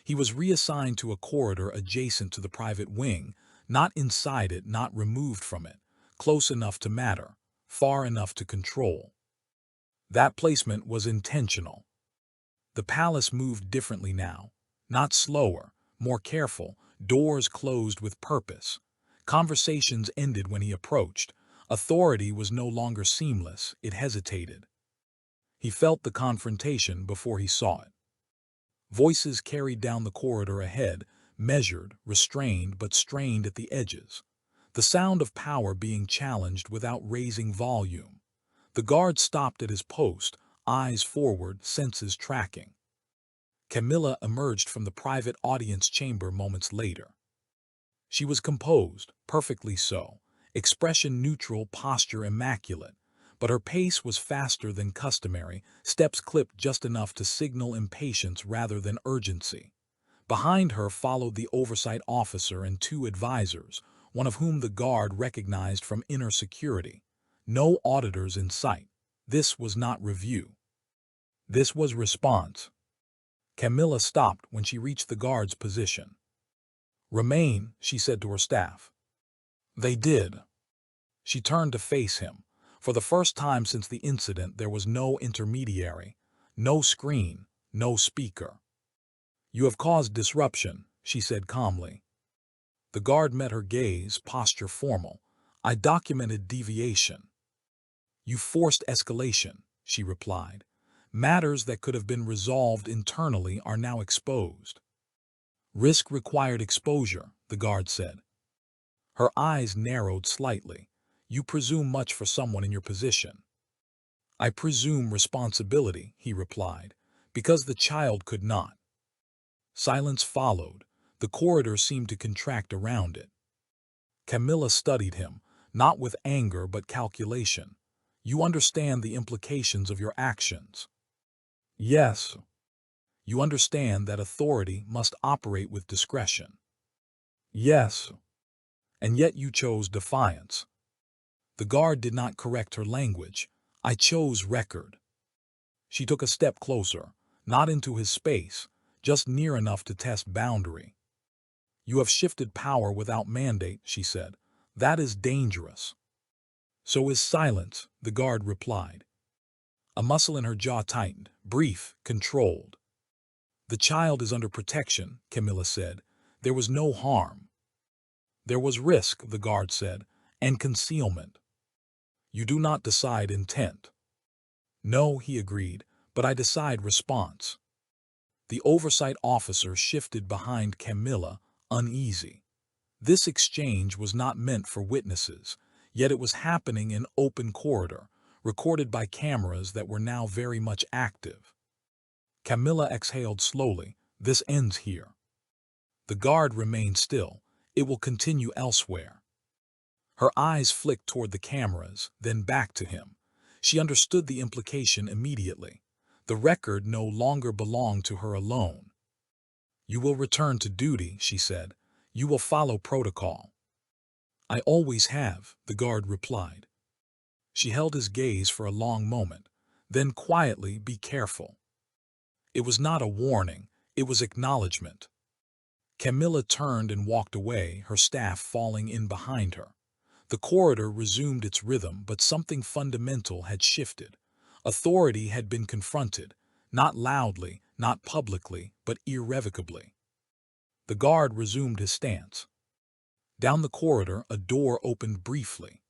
He was reassigned to a corridor adjacent to the private wing, not inside it, not removed from it, close enough to matter, far enough to control. That placement was intentional. The palace moved differently now, not slower, more careful. Doors closed with purpose. Conversations ended when he approached. Authority was no longer seamless, it hesitated. He felt the confrontation before he saw it. Voices carried down the corridor ahead, measured, restrained, but strained at the edges. The sound of power being challenged without raising volume. The guard stopped at his post, eyes forward, senses tracking. Camilla emerged from the private audience chamber moments later. She was composed, perfectly so, expression neutral, posture immaculate, but her pace was faster than customary, steps clipped just enough to signal impatience rather than urgency. Behind her followed the oversight officer and two advisors, one of whom the guard recognized from inner security. No auditors in sight. This was not review. This was response. Camilla stopped when she reached the guard's position. "Remain," she said to her staff. They did. She turned to face him. For the first time since the incident, there was no intermediary, no screen, no speaker. "You have caused disruption," she said calmly. The guard met her gaze, posture formal. "I documented deviation." "You forced escalation," she replied. "Matters that could have been resolved internally are now exposed." "Risk required exposure," the guard said. Her eyes narrowed slightly. "You presume much for someone in your position." "I presume responsibility," he replied, "because the child could not." Silence followed. The corridor seemed to contract around it. Camilla studied him, not with anger but calculation. "You understand the implications of your actions." "Yes." "You understand that authority must operate with discretion." "Yes." "And yet you chose defiance." The guard did not correct her language. "I chose record." She took a step closer, not into his space, just near enough to test boundary. "You have shifted power without mandate," she said. "That is dangerous." "So is silence," the guard replied. A muscle in her jaw tightened, brief, controlled. "The child is under protection," Camilla said. "There was no harm." "There was risk," the guard said, "and concealment." You do not decide intent. No, he agreed, but I decide response. The oversight officer shifted behind Camilla, uneasy. This exchange was not meant for witnesses, yet it was happening in open corridor, recorded by cameras that were now very much active. Camilla exhaled slowly. This ends here. The guard remained still. It will continue elsewhere. Her eyes flicked toward the cameras, then back to him. She understood the implication immediately. The record no longer belonged to her alone. You will return to duty, she said. You will follow protocol. I always have, the guard replied. She held his gaze for a long moment, then quietly, be careful. It was not a warning, it was acknowledgement. Camilla turned and walked away, her staff falling in behind her. The corridor resumed its rhythm, but something fundamental had shifted. Authority had been confronted, not loudly, not publicly, but irrevocably. The guard resumed his stance. Down the corridor, a door opened briefly.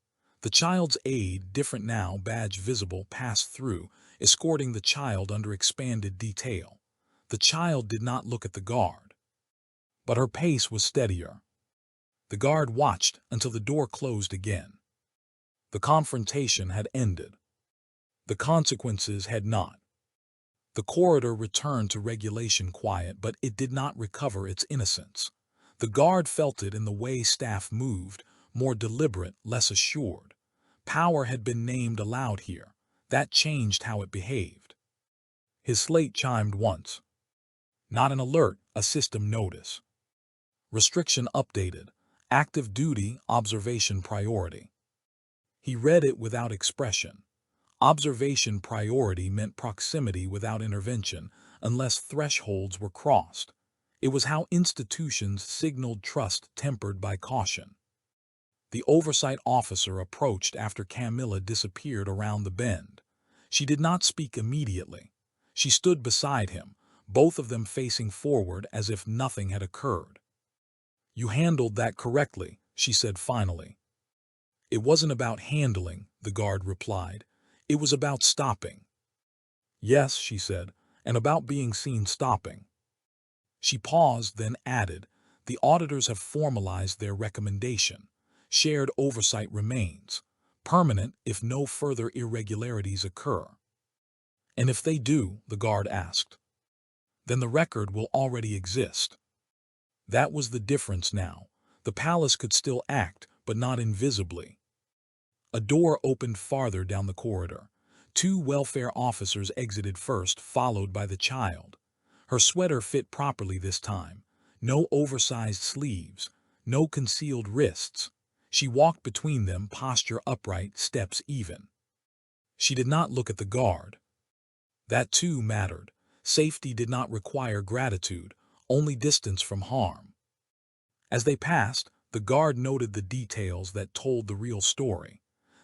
The child's aide, different now, badge visible, passed through, escorting the child under expanded detail. The child did not look at the guard, but her pace was steadier. The guard watched until the door closed again. The confrontation had ended. The consequences had not. The corridor returned to regulation quiet, but it did not recover its innocence. The guard felt it in the way staff moved, more deliberate, less assured. Power had been named aloud here. That changed how it behaved. His slate chimed once. Not an alert, a system notice. Restriction updated. Active duty, observation priority. He read it without expression. Observation priority meant proximity without intervention, unless thresholds were crossed. It was how institutions signaled trust tempered by caution. The oversight officer approached after Camilla disappeared around the bend. She did not speak immediately. She stood beside him, both of them facing forward as if nothing had occurred. You handled that correctly, she said finally. It wasn't about handling, the guard replied. It was about stopping. Yes, she said, and about being seen stopping. She paused, then added, the auditors have formalized their recommendation. Shared oversight remains, permanent if no further irregularities occur. And if they do, the guard asked, then the record will already exist. That was the difference now. The palace could still act, but not invisibly. A door opened farther down the corridor. 2 welfare officers exited first, followed by the child. Her sweater fit properly this time. No oversized sleeves, no concealed wrists. She walked between them, posture upright, steps even. She did not look at the guard. That too mattered. Safety did not require gratitude, only distance from harm. As they passed, the guard noted the details that told the real story.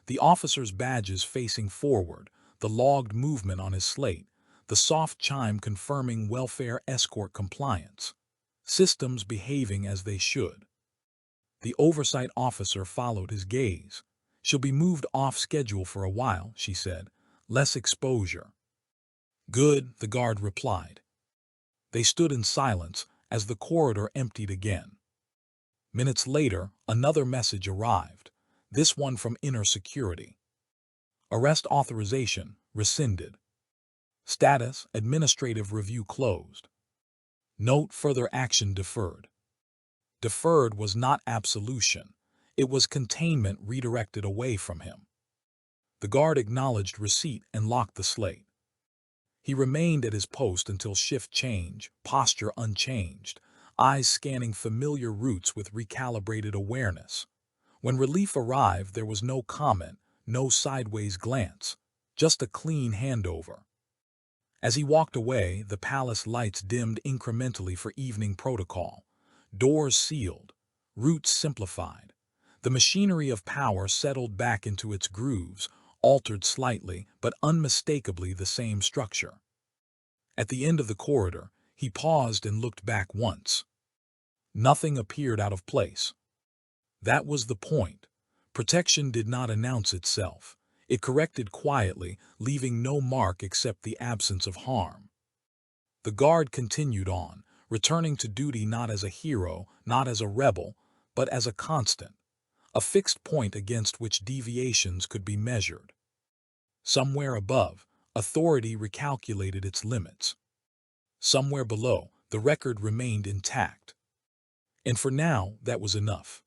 The officer's badges facing forward, the logged movement on his slate, the soft chime confirming welfare escort compliance. Systems behaving as they should. The oversight officer followed his gaze. She'll be moved off schedule for a while, she said. Less exposure. Good, the guard replied. They stood in silence as the corridor emptied again. Minutes later, another message arrived, this one from inner security. Arrest authorization rescinded. Status, administrative review closed. Note, further action deferred. Deferred was not absolution. It was containment redirected away from him. The guard acknowledged receipt and locked the slate. He remained at his post until shift change, posture unchanged, eyes scanning familiar routes with recalibrated awareness. When relief arrived, there was no comment, no sideways glance, just a clean handover. As he walked away, the palace lights dimmed incrementally for evening protocol. Doors sealed, routes simplified. The machinery of power settled back into its grooves, altered slightly, but unmistakably the same structure. At the end of the corridor, he paused and looked back once. Nothing appeared out of place. That was the point. Protection did not announce itself. It corrected quietly, leaving no mark except the absence of harm. The guard continued on, returning to duty not as a hero, not as a rebel, but as a constant, a fixed point against which deviations could be measured. Somewhere above, authority recalculated its limits. Somewhere below, the record remained intact. And for now, that was enough.